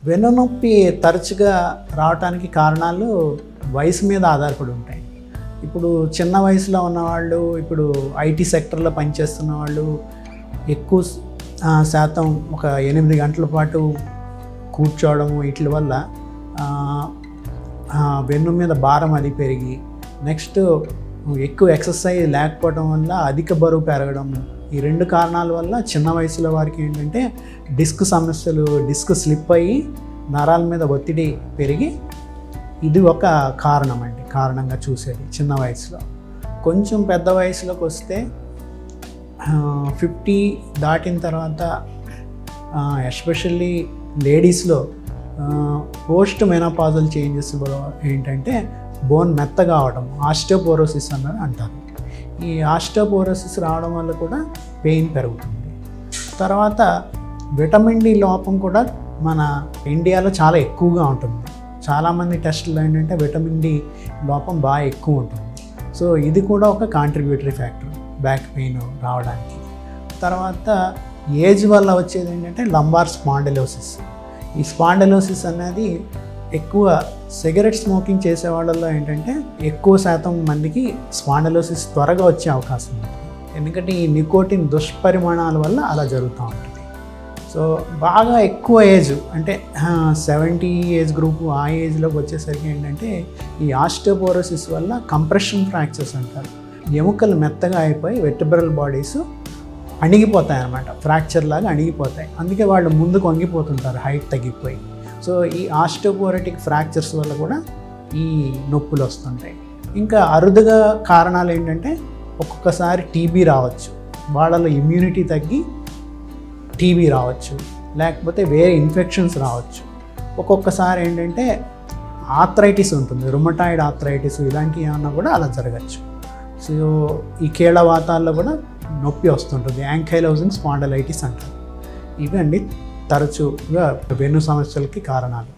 వెన్నునొప్పి తరచుగా రావడానికి కారణాలు వయసు మీద ఆధారపడి ఉంటాయి. ఇప్పుడు చిన్న వయసులో ఉన్నవాళ్ళు, ఇప్పుడు ఐటీ సెక్టర్లో పనిచేస్తున్న వాళ్ళు ఎక్కువ శాతం ఒక 8 గంటల పాటు కూర్చోవడము వీటి వల్ల వెన్ను మీద భారం అది పెరిగి, నెక్స్ట్ ఎక్కువ ఎక్సర్సైజ్ లేకపోవడం వల్ల అధిక బరువు పెరగడం, ఈ 2 కారణాల వల్ల చిన్న వయసులో వారికి ఏంటంటే డిస్క్ సమస్యలు, డిస్క్ స్లిప్ అయ్యి నరాల మీద ఒత్తిడి పెరిగి ఇది ఒక కారణంగా చూసేది చిన్న వయసులో. కొంచెం పెద్ద వయసులోకి వస్తే 50 దాటిన తర్వాత ఎస్పెషల్లీ లేడీస్లో పోస్ట్ మెనోపాజల్ చేంజెస్ ఏంటంటే బోన్ మెత్తగా అవడం, ఆస్టియోపోరోసిస్ అన్నది అంటారు. ఈ ఆస్టియోపోరోసిస్ రావడం వల్ల కూడా పెయిన్ పెరుగుతుంది. తర్వాత విటమిన్ డి లోపం కూడా మన ఇండియాలో చాలా ఎక్కువగా ఉంటుంది. చాలామంది టెస్టులు ఏంటంటే విటమిన్ డి లోపం బాగా ఎక్కువ ఉంటుంది. సో ఇది కూడా ఒక కాంట్రిబ్యూటరీ ఫ్యాక్టర్ బ్యాక్ పెయిన్ రావడానికి. తర్వాత ఏజ్ వల్ల వచ్చేది ఏంటంటే లంబార్ స్పాండిలోసిస్. ఈ స్పాండిలోసిస్ అనేది ఎక్కువ సిగరెట్ స్మోకింగ్ చేసే వాళ్ళల్లో ఏంటంటే ఎక్కువ శాతం మందికి స్పాండిలోసిస్ త్వరగా వచ్చే అవకాశం ఉంది. ఎందుకంటే ఈ నికోటిన్ దుష్పరిమాణాల వల్ల అలా జరుగుతూ ఉంటుంది. సో బాగా ఎక్కువ ఏజ్ అంటే 70 ఏజ్ గ్రూపు, ఆ ఏజ్లోకి వచ్చేసరికి ఏంటంటే ఈ ఆస్టియోపోరోసిస్ వల్ల కంప్రెషన్ ఫ్రాక్చర్స్ అంటారు. ఎముకలు మెత్తగా అయిపోయి వెర్టిబ్రల్ బాడీస్ అణిగిపోతాయి అన్నమాట, ఫ్రాక్చర్ లాగా అణిగిపోతాయి. అందుకే వాళ్ళు ముందుకు వంగిపోతుంటారు హైట్ తగ్గిపోయి. సో ఈ ఆస్టియోపోరోటిక్ ఫ్రాక్చర్స్ వల్ల కూడా ఈ నొప్పులు వస్తుంటాయి. ఇంకా అరుదుగా కారణాలు ఏంటంటే ఒక్కొక్కసారి టీబీ రావచ్చు, వాళ్ళలో ఇమ్యూనిటీ తగ్గి టీబీ రావచ్చు, లేకపోతే వేరే ఇన్ఫెక్షన్స్ రావచ్చు. ఒక్కొక్కసారి ఏంటంటే ఆర్థరైటిస్ ఉంటుంది, రుమటాయిడ్ ఆర్థరైటిస్, ఇలాంటివి ఏమన్నా కూడా అలా జరగచ్చు. సో ఈ కీళ్ళవాతాల్లో కూడా నొప్పి వస్తుంటుంది, యాంకైలోజింగ్ స్పాండిలైటిస్ అంటారు. ఇవి అండి తరచుగా వెన్ను సమస్యలకి కారణాలు.